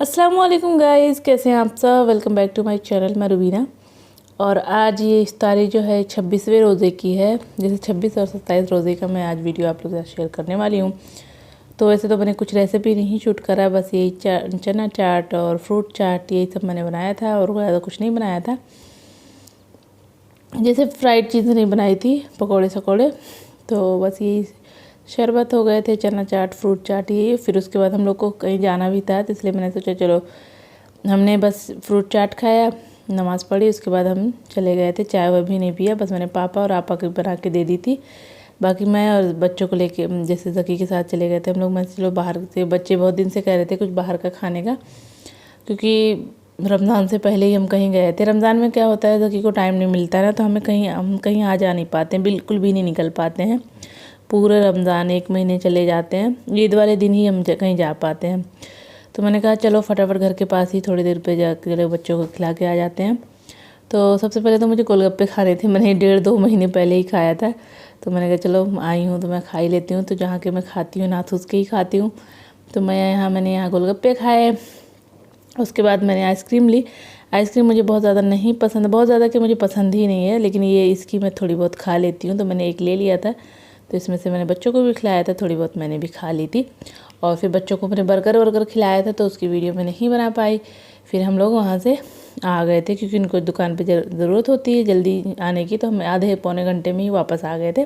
अस्सलाम वालेकुम गाइस, कैसे हैं आप सब। Welcome back to my channel. मैं रुबीना और आज ये इफ्तारी जो है 26वें रोज़े की है। जैसे 26 और 27 रोज़े का मैं आज वीडियो आप लोगों के साथ शेयर करने वाली हूँ। तो वैसे तो मैंने कुछ रेसिपी नहीं शूट करा, बस यही चना चाट और फ्रूट चाट यही सब मैंने बनाया था और ज़्यादा कुछ नहीं बनाया था। जैसे फ्राइड चीज़ें नहीं बनाई थी, पकौड़े शकौड़े। तो बस यही शरबत हो गए थे, चना चाट, फ्रूट चाट ये। फिर उसके बाद हम लोग को कहीं जाना भी था, तो इसलिए मैंने सोचा चलो हमने बस फ्रूट चाट खाया, नमाज़ पढ़ी, उसके बाद हम चले गए थे। चाय वह भी नहीं पिया, बस मैंने पापा और आपा को बना के दे दी थी। बाकी मैं और बच्चों को लेके जैसे ज़की के साथ चले गए थे हम लोग। मैं चलो बाहर से, बच्चे बहुत दिन से कह रहे थे कुछ बाहर का खाने का, क्योंकि रमज़ान से पहले ही हम कहीं गए थे। रमज़ान में क्या होता है, ज़की को टाइम नहीं मिलता है ना, तो हम कहीं आ जा नहीं पाते हैं, बिल्कुल भी नहीं निकल पाते हैं। पूरे रमज़ान 1 महीने चले जाते हैं, ईद वाले दिन ही हम कहीं जा पाते हैं। तो मैंने कहा चलो फटाफट घर के पास ही थोड़ी देर पे जाकर बच्चों को खिला के आ जाते हैं। तो सबसे पहले तो मुझे गोलगप्पे खाने थे, मैंने 1.5-2 महीने पहले ही खाया था। तो मैंने कहा चलो आई हूँ तो मैं खा ही लेती हूँ। तो जहाँ के मैं खाती हूँ नाथूस के ही खाती हूँ, तो मैंने यहाँ गोलगप्पे खाए। उसके बाद मैंने आइसक्रीम ली। आइसक्रीम मुझे बहुत ज़्यादा नहीं पसंद, बहुत ज़्यादा कि मुझे पसंद ही नहीं है, लेकिन ये इसकी मैं थोड़ी बहुत खा लेती हूँ। तो मैंने एक ले लिया था, तो इसमें से मैंने बच्चों को भी खिलाया था, थोड़ी बहुत मैंने भी खा ली थी। और फिर बच्चों को मैंने बर्गर वर्गर खिलाया था, तो उसकी वीडियो मैं नहीं बना पाई। फिर हम लोग वहाँ से आ गए थे, क्योंकि उनको दुकान पे ज़रूरत होती है जल्दी आने की। तो हम आधे पौने घंटे में ही वापस आ गए थे,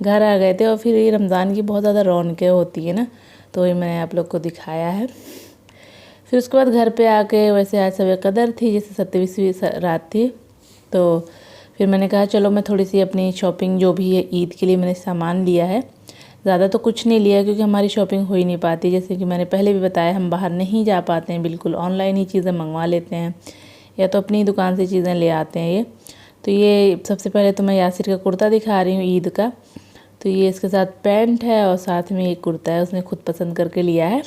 घर आ गए थे। और फिर ये रमज़ान की बहुत ज़्यादा रौनकें होती है ना, तो ये मैंने आप लोग को दिखाया है। फिर उसके बाद घर पे आके, वैसे आज शब कदर थी, जैसे 27वीं रात थी। तो फिर मैंने कहा चलो मैं थोड़ी सी अपनी शॉपिंग जो भी है ईद के लिए मैंने सामान लिया है, ज़्यादा तो कुछ नहीं लिया क्योंकि हमारी शॉपिंग हो ही नहीं पाती। जैसे कि मैंने पहले भी बताया, हम बाहर नहीं जा पाते हैं, बिल्कुल ऑनलाइन ही चीज़ें मंगवा लेते हैं या तो अपनी दुकान से चीज़ें ले आते हैं। तो ये सबसे पहले तो मैं यासिर का कुर्ता दिखा रही हूँ ईद का। तो ये इसके साथ पैंट है और साथ में एक कुर्ता है, उसने खुद पसंद करके लिया है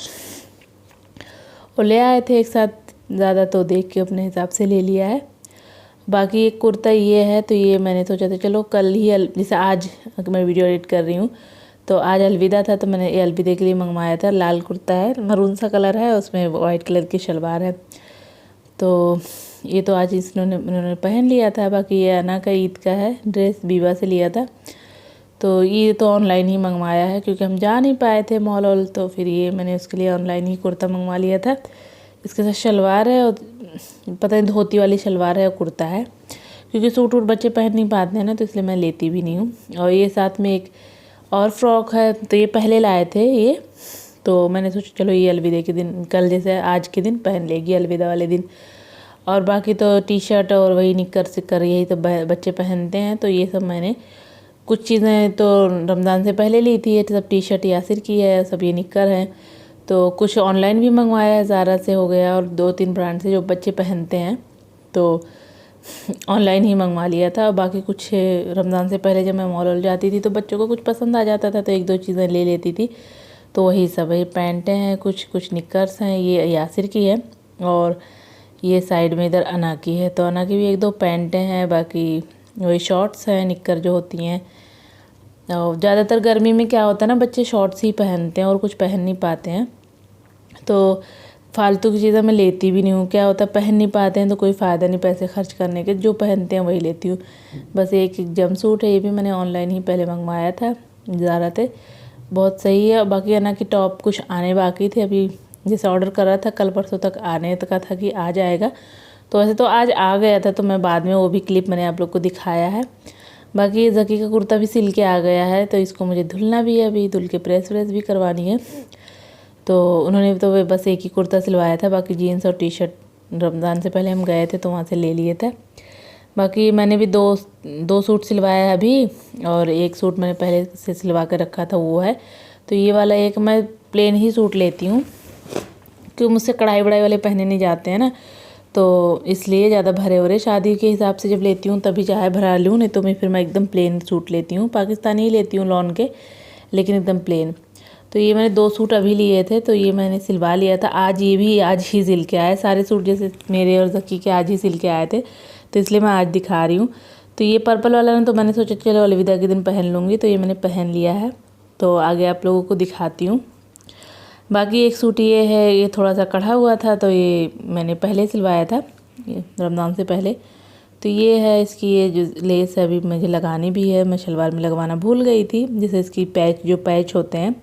और ले आए थे एक साथ, ज़्यादा तो देख के अपने हिसाब से ले लिया है। बाकी एक कुर्ता ये है, तो ये मैंने सोचा था चलो कल ही जैसे आज मैं वीडियो एडिट कर रही हूँ, तो आज अलविदा था, तो मैंने ये अलविदे के लिए मंगवाया था। लाल कुर्ता है, मरून सा कलर है, उसमें वाइट कलर की शलवार है। तो ये तो आज उन्होंने पहन लिया था। बाकी ये अना का ईद का है, ड्रेस बीवा से लिया था। तो ये तो ऑनलाइन ही मंगवाया है क्योंकि हम जा नहीं पाए थे मॉल वॉल, तो फिर ये मैंने उसके लिए ऑनलाइन ही कुर्ता मंगवा लिया था। इसके साथ शलवार है, और पता नहीं धोती वाली शलवार है और कुर्ता है, क्योंकि सूट वूट बच्चे पहन नहीं पाते हैं ना, तो इसलिए मैं लेती भी नहीं हूँ। और ये साथ में एक और फ्रॉक है, तो ये पहले लाए थे ये, तो मैंने सोचा चलो ये अलविदा के दिन, कल जैसे आज के दिन पहन लेगी अलविदा वाले दिन। और बाकी तो टी शर्ट और वही निक्कर सिक्कर यही तो बच्चे पहनते हैं। तो ये सब मैंने कुछ चीज़ें तो रमज़ान से पहले ली थी, ये सब टी शर्ट यासिर की है, सब ये निक्कर है। तो कुछ ऑनलाइन भी मंगवाया है, ज़ारा से हो गया और 2-3 ब्रांड से जो बच्चे पहनते हैं, तो ऑनलाइन ही मंगवा लिया था। और बाकी कुछ रमज़ान से पहले जब मैं मॉल जाती थी तो बच्चों को कुछ पसंद आ जाता था, तो 1-2 चीज़ें ले लेती थी। तो वही सब है, पैंटें हैं, कुछ निक्कर्स हैं, ये यासिर की है, और ये साइड में इधर अना की है। तो अना की भी 1-2 पैंटें हैं, बाकी वही शॉर्ट्स हैं, निक्कर जो होती हैं। और ज़्यादातर गर्मी में क्या होता है ना, बच्चे शॉर्ट्स ही पहनते हैं और कुछ पहन नहीं पाते हैं। तो फालतू की चीज़ें मैं लेती भी नहीं हूँ, क्या होता है पहन नहीं पाते हैं तो कोई फ़ायदा नहीं पैसे खर्च करने के, जो पहनते हैं वही लेती हूँ। बस एक जंप सूट है, ये भी मैंने ऑनलाइन ही पहले मंगवाया था ज़ारा से, बहुत सही है। बाकी अना की टॉप कुछ आने बाकी थे, अभी जैसे ऑर्डर कर रहा था कल परसों तक आने तक का था कि आ जाएगा, तो वैसे तो आज आ गया था, तो मैं बाद में वो भी क्लिप मैंने आप लोग को दिखाया है। बाकी ज़की का कुर्ता भी सिल के आ गया है, तो इसको मुझे धुलना भी है, अभी धुल के प्रेस व्रेस भी करवानी है। तो उन्होंने तो वे बस एक ही कुर्ता सिलवाया था, बाकी जीन्स और टी शर्ट रमज़ान से पहले हम गए थे तो वहाँ से ले लिए थे। बाकी मैंने भी दो सूट सिलवाया है अभी, और एक सूट मैंने पहले से सिलवा कर रखा था वो है। तो ये वाला एक मैं प्लेन ही सूट लेती हूँ, क्योंकि मुझसे कढ़ाई बढ़ाई वाले पहने नहीं जाते हैं ना, तो इसलिए ज़्यादा भरे भरे शादी के हिसाब से जब लेती हूँ तभी चाहे भरा लूँ, नहीं तो फिर मैं एकदम प्लेन सूट लेती हूँ। पाकिस्तानी ही लेती हूँ लॉन के, लेकिन एकदम प्लेन। तो ये मैंने 2 सूट अभी लिए थे, तो ये मैंने सिलवा लिया था आज, ये भी आज ही सिल के आए सारे सूट, जैसे मेरे और ज़की के आज ही सिल के आए थे, तो इसलिए मैं आज दिखा रही हूँ। तो ये पर्पल वाला ना, तो मैंने सोचा चलो अलविदा के दिन पहन लूँगी, तो ये मैंने पहन लिया है। तो आगे आप लोगों को दिखाती हूँ। बाकी एक सूट ये है, ये थोड़ा सा कढ़ा हुआ था तो ये मैंने पहले सिलवाया था, ये रमज़ान से पहले। तो ये है इसकी, ये जो लेस है अभी मुझे लगानी भी है, मैं शलवार में लगवाना भूल गई थी। जैसे इसकी पैच, जो पैच होते हैं,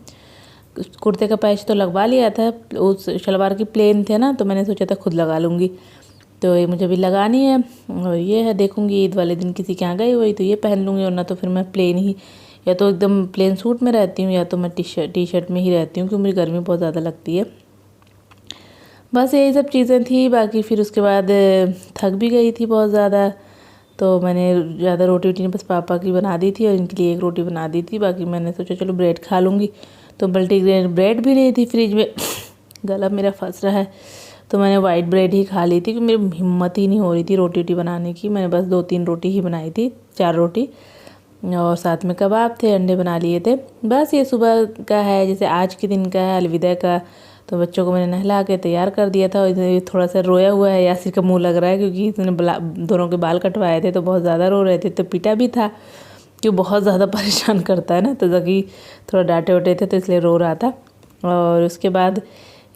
कुर्ते का पैच तो लगवा लिया था, उस शलवार की प्लेन थे ना, तो मैंने सोचा था खुद लगा लूँगी। तो ये मुझे अभी लगानी है। और ये है, देखूँगी ईद वाले दिन किसी के यहाँ गई हुई तो ये पहन लूँगी, वरना तो फिर मैं प्लेन ही, या तो एकदम प्लेन सूट में रहती हूँ या तो मैं टी शर्ट में ही रहती हूँ, क्योंकि मुझे गर्मी बहुत ज़्यादा लगती है। बस यही सब चीज़ें थी। बाकी फिर उसके बाद थक भी गई थी बहुत ज़्यादा, तो मैंने ज़्यादा रोटी वोटी बस पापा की बना दी थी और इनके लिए एक रोटी बना दी थी। बाकी मैंने सोचा चलो ब्रेड खा लूँगी, तो मल्टीग्रेन ब्रेड भी नहीं थी फ्रिज में गला मेरा फंस रहा है, तो मैंने वाइट ब्रेड ही खा ली थी, क्योंकि मेरी हिम्मत ही नहीं हो रही थी रोटी वोटी बनाने की। मैंने बस 2-3 रोटी ही बनाई थी, 4 रोटी, और साथ में कबाब थे, अंडे बना लिए थे। बस ये सुबह का है, जैसे आज के दिन का है अलविदा का। तो बच्चों को मैंने नहला के तैयार कर दिया था, और थोड़ा सा रोया हुआ है, यासिर का मुंह लग रहा है, क्योंकि इसने दोनों के बाल कटवाए थे तो बहुत ज़्यादा रो रहे थे। तो पीटा भी था, क्यों बहुत ज़्यादा परेशान करता है ना, तो जबकि थोड़ा डांटे वाटे थे तो इसलिए रो रहा था। और उसके बाद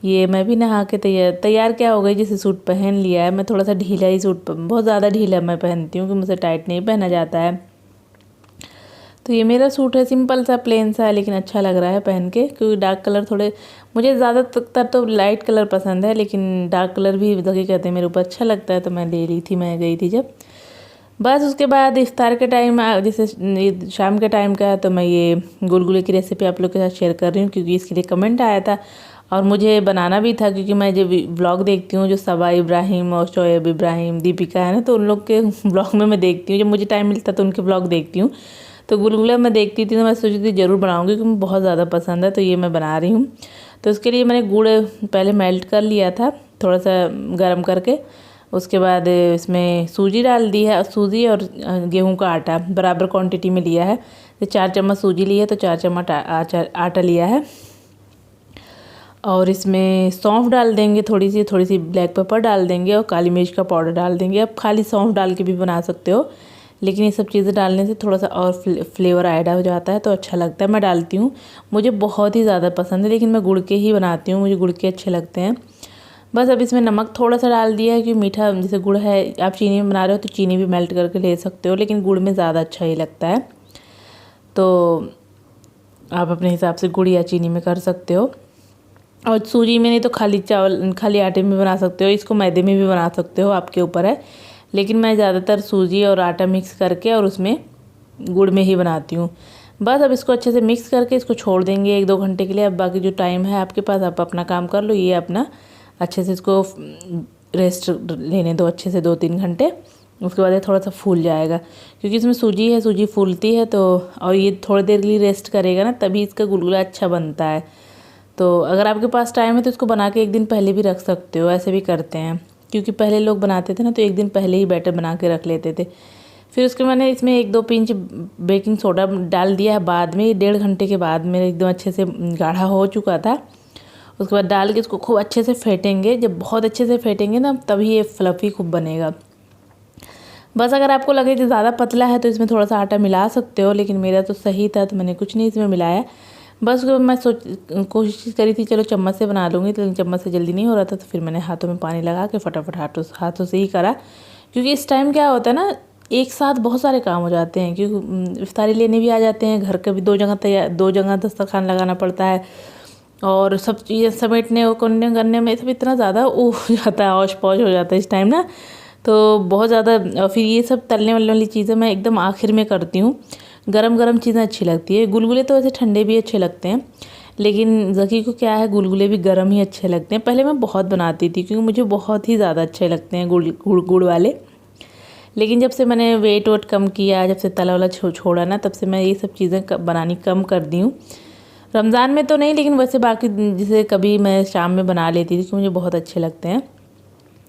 ये मैं भी नहा के तैयार क्या हो गई, जैसे सूट पहन लिया है। मैं थोड़ा सा ढीला ही सूट, बहुत ज़्यादा ढीला मैं पहनती हूँ, कि मुझसे टाइट नहीं पहना जाता है। तो ये मेरा सूट है, सिंपल सा प्लेन सा है, लेकिन अच्छा लग रहा है पहन के, क्योंकि डार्क कलर थोड़े, मुझे ज़्यादातर तो लाइट कलर पसंद है, लेकिन डार्क कलर भी जगह कहते हैं मेरे ऊपर अच्छा लगता है, तो मैं ले ली थी, मैं गई थी जब। बस उसके बाद इफ्तार के टाइम, जैसे शाम के टाइम का है, तो मैं ये गुलगुले की रेसिपी आप लोग के साथ शेयर कर रही हूँ, क्योंकि इसके लिए कमेंट आया था और मुझे बनाना भी था। क्योंकि मैं जब व्लॉग देखती हूँ, जो सबा इब्राहिम और शोएब इब्राहिम, दीपिका है ना, तो उन लोग के व्लॉग में मैं देखती हूँ, जब मुझे टाइम मिलता तो उनके व्लॉग देखती हूँ। तो गुलगुला मैं देखती थी, तो मैं सोची थी ज़रूर बनाऊँगी, क्योंकि मुझे बहुत ज़्यादा पसंद है, तो ये मैं बना रही हूँ। तो उसके लिए मैंने गुड़ पहले मेल्ट कर लिया था, थोड़ा सा गर्म करके। उसके बाद इसमें सूजी डाल दी है, सूजी और गेहूं का आटा बराबर क्वांटिटी में लिया है। तो 4 चम्मच सूजी ली है, तो 4 चम्मच आटा लिया है। और इसमें सौंफ डाल देंगे, थोड़ी सी ब्लैक पेपर डाल देंगे, और काली मिर्च का पाउडर डाल देंगे। आप खाली सौंफ डाल के भी बना सकते हो, लेकिन ये सब चीज़ें डालने से थोड़ा सा और फ्लेवर ऐड हो जाता है, तो अच्छा लगता है। मैं डालती हूँ, मुझे बहुत ही ज़्यादा पसंद है, लेकिन मैं गुड़ के ही बनाती हूँ, मुझे गुड़ के अच्छे लगते हैं। बस अब इसमें नमक थोड़ा सा डाल दिया है, क्योंकि मीठा, जैसे गुड़ है, आप चीनी में बना रहे हो तो चीनी भी मेल्ट करके ले सकते हो, लेकिन गुड़ में ज़्यादा अच्छा ही लगता है। तो आप अपने हिसाब से गुड़ या चीनी में कर सकते हो। और सूजी में नहीं तो खाली आटे में बना सकते हो, इसको मैदे में भी बना सकते हो, आपके ऊपर है। लेकिन मैं ज़्यादातर सूजी और आटा मिक्स करके और उसमें गुड़ में ही बनाती हूँ। बस अब इसको अच्छे से मिक्स करके इसको छोड़ देंगे 1-2 घंटे के लिए। अब बाकी जो टाइम है आपके पास, आप अपना काम कर लो। ये अपना अच्छे से इसको रेस्ट लेने दो, अच्छे से 2-3 घंटे। उसके बाद ये थोड़ा सा फूल जाएगा, क्योंकि इसमें सूजी है, सूजी फूलती है। तो और ये थोड़ी देर के लिए रेस्ट करेगा ना, तभी इसका गुलगुला अच्छा बनता है। तो अगर आपके पास टाइम है तो इसको बना के 1 दिन पहले भी रख सकते हो, ऐसे भी करते हैं। क्योंकि पहले लोग बनाते थे ना, तो 1 दिन पहले ही बैटर बना के रख लेते थे। फिर उसके मैंने इसमें 1-2 पिंच बेकिंग सोडा डाल दिया है बाद में, 1.5 घंटे के बाद मेरे एकदम अच्छे से गाढ़ा हो चुका था। उसके बाद डाल के इसको खूब अच्छे से फेंटेंगे। जब बहुत अच्छे से फेंटेंगे ना, तभी ये फ्लफ़ी खूब बनेगा। बस अगर आपको लगे कि ज़्यादा पतला है तो इसमें थोड़ा सा आटा मिला सकते हो, लेकिन मेरा तो सही था, तो मैंने कुछ नहीं इसमें मिलाया। बस मैं कोशिश करी थी चलो चम्मच से बना लूँगी, तो चम्मच से जल्दी नहीं हो रहा था, तो फिर मैंने हाथों में पानी लगा के फटाफट हाथों से ही करा। क्योंकि इस टाइम क्या होता है ना, एक साथ बहुत सारे काम हो जाते हैं, क्योंकि इफ्तारी लेने भी आ जाते हैं, घर का भी 2 जगह दस्तरखान लगाना पड़ता है, और सब चीज़ें समेटने और करने में सब इतना ज़्यादा हो जाता है, औश पौश हो जाता है इस टाइम ना, तो बहुत ज़्यादा। फिर ये सब तलने वाली चीज़ें मैं एकदम आखिर में करती हूँ। गरम गरम चीज़ें अच्छी लगती है। गुलगुले तो वैसे ठंडे भी अच्छे लगते हैं, लेकिन ज़की को क्या है, गुलगुले भी गरम ही अच्छे लगते हैं। पहले मैं बहुत बनाती थी, क्योंकि मुझे बहुत ही ज़्यादा अच्छे लगते हैं गुड़ वाले। लेकिन जब से मैंने वेट कम किया, जब से तला वाला छोड़ा ना, तब से मैं ये सब चीज़ें बनानी कम कर दी हूँ। रमज़ान में तो नहीं, लेकिन वैसे बाकी जैसे कभी मैं शाम में बना लेती थी, क्योंकि मुझे बहुत अच्छे लगते हैं।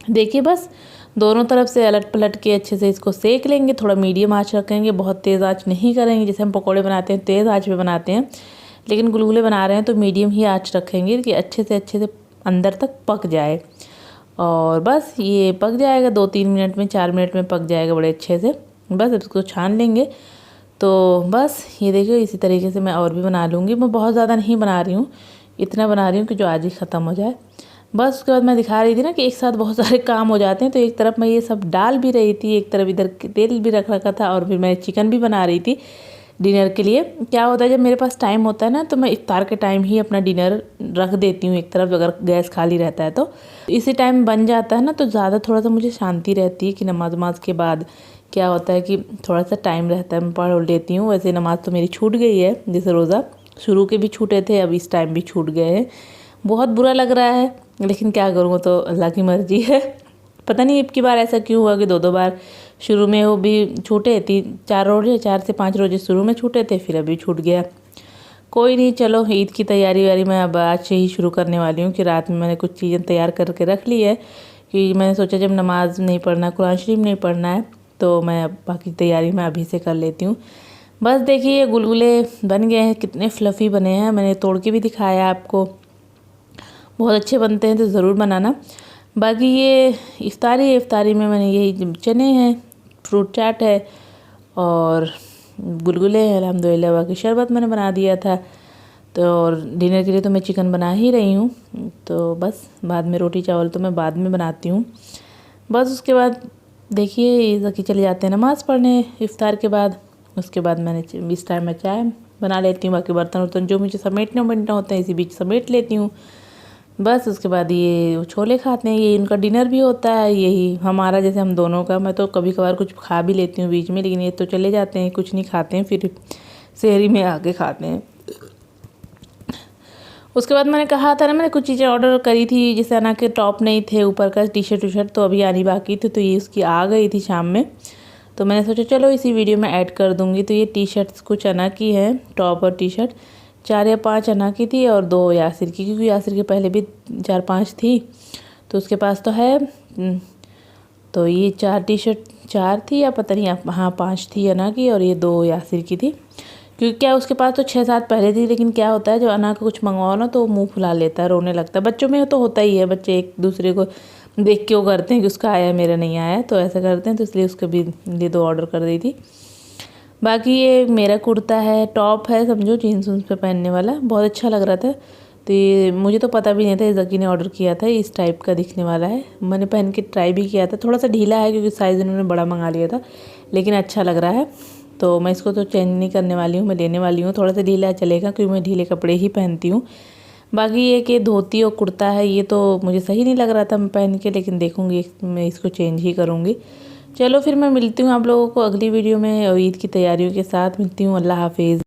देखिए बस दोनों तरफ से अलट पलट के अच्छे से इसको सेक लेंगे। थोड़ा मीडियम आंच रखेंगे, बहुत तेज़ आंच नहीं करेंगे। जैसे हम पकोड़े बनाते हैं तेज़ आंच पे बनाते हैं, लेकिन गुलगुले बना रहे हैं तो मीडियम ही आंच रखेंगे, कि अच्छे से अंदर तक पक जाए। और बस ये पक जाएगा 2-3 मिनट में, 4 मिनट में पक जाएगा बड़े अच्छे से। बस अब इसको छान लेंगे। तो बस ये देखिए, इसी तरीके से मैं और भी बना लूँगी। मैं बहुत ज़्यादा नहीं बना रही हूँ, इतना बना रही हूँ कि जो आज ही ख़त्म हो जाए। बस उसके बाद मैं दिखा रही थी ना कि एक साथ बहुत सारे काम हो जाते हैं, तो एक तरफ मैं ये सब डाल भी रही थी, एक तरफ इधर तेल भी रख रखा था, और फिर मैं चिकन भी बना रही थी डिनर के लिए। क्या होता है जब मेरे पास टाइम होता है ना, तो मैं इफ्तार के टाइम ही अपना डिनर रख देती हूँ एक तरफ, अगर गैस खाली रहता है तो इसी टाइम बन जाता है ना, तो ज़्यादा थोड़ा सा मुझे शांति रहती है कि नमाज के बाद क्या होता है कि थोड़ा सा टाइम रहता है, मैं पढ़ लेती हूँ। वैसे नमाज़ तो मेरी छूट गई है, जैसे रोज़ा शुरू के भी छूटे थे, अब इस टाइम भी छूट गए हैं। बहुत बुरा लग रहा है, लेकिन क्या करूँ, तो अल्लाह की मर्ज़ी है। पता नहीं अब की बार ऐसा क्यों हुआ कि 2-2 बार शुरू में वो भी छूटे, 3-4 रोजे, 4 से 5 रोजे शुरू में छूटे थे, फिर अभी छूट गया। कोई नहीं, चलो ईद की तैयारी वारी मैं अब आज से ही शुरू करने वाली हूँ कि रात में मैंने कुछ चीज़ें तैयार करके रख ली है, कि मैंने सोचा जब नमाज नहीं पढ़ना, कुरान शरीफ नहीं पढ़ना है, तो मैं अब बाकी तैयारी मैं अभी से कर लेती हूँ। बस देखिए ये गुलगुले बन गए हैं, कितने फ्लफ़ी बने हैं, मैंने तोड़ के भी दिखाया आपको। बहुत अच्छे बनते हैं, तो ज़रूर बनाना। बाकी ये इफ्तारी में मैंने यही चने हैं, फ्रूट चाट है और गुलगुले हैं अल्हम्दुलिल्लाह। बाकी शरबत मैंने बना दिया था, तो और डिनर के लिए तो मैं चिकन बना ही रही हूँ, तो बस बाद में रोटी चावल तो मैं बाद में बनाती हूँ। बस उसके बाद देखिए ये ज़की चले जाते हैं नमाज़ पढ़ने इफ्तार के बाद। उसके बाद मैंने इस टाइम मैं चाय बना लेती हूँ, बाकी बर्तन वर्तन जो मुझे समेटना होते हैं इसी बीच समेट लेती हूँ। बस उसके बाद ये छोले खाते हैं, ये इनका डिनर भी होता है, यही हमारा जैसे हम दोनों का। मैं तो कभी कभार कुछ खा भी लेती हूँ बीच में, लेकिन ये तो चले जाते हैं, कुछ नहीं खाते हैं, फिर शहरी में आके खाते हैं। उसके बाद मैंने कहा था ना, मैंने कुछ चीज़ें ऑर्डर करी थी, जैसे अना के टॉप नहीं थे, ऊपर का टी शर्ट तो अभी आनी बाकी थी, तो ये उसकी आ गई थी शाम में, तो मैंने सोचा चलो इसी वीडियो में ऐड कर दूँगी। तो ये टी शर्ट्स कुछ अना की हैं, टॉप और टी शर्ट 4 या 5 अना की थी और 2 यासिर की, क्योंकि यासिर के पहले भी 4-5 थी, तो उसके पास तो है। तो ये 4 टी शर्ट 4 थी या पता नहीं, हाँ 5 थी अना की और ये 2 यासिर की थी। क्योंकि क्या उसके पास तो 6-7 पहले थी, लेकिन क्या होता है जब अना का कुछ मंगवाओ ना, तो मुंह फुला लेता है, रोने लगता है। बच्चों में तो होता ही है, बच्चे एक दूसरे को देख के वो करते हैं कि उसका आया मेरा नहीं आया, तो ऐसा करते हैं, तो इसलिए उसके भी लिए 2 ऑर्डर कर दी थी। बाकी ये मेरा कुर्ता है, टॉप है, समझो जीन्स उन्स पे पहनने वाला, बहुत अच्छा लग रहा था। तो ये मुझे तो पता भी नहीं था, ज़की ने ऑर्डर किया था, इस टाइप का दिखने वाला है। मैंने पहन के ट्राई भी किया था, थोड़ा सा ढीला है क्योंकि साइज़ इन्होंने बड़ा मंगा लिया था, लेकिन अच्छा लग रहा है। तो मैं इसको तो चेंज नहीं करने वाली हूँ, मैं लेने वाली हूँ। थोड़ा सा ढीला चलेगा क्योंकि मैं ढीले कपड़े ही पहनती हूँ। बाकी ये कि धोती और कुर्ता है, ये तो मुझे सही नहीं लग रहा था मैं पहन के, लेकिन देखूँगी मैं इसको चेंज ही करूँगी। चलो फिर मैं मिलती हूँ आप लोगों को अगली वीडियो में, और ईद की तैयारियों के साथ मिलती हूँ। अल्लाह हाफिज़।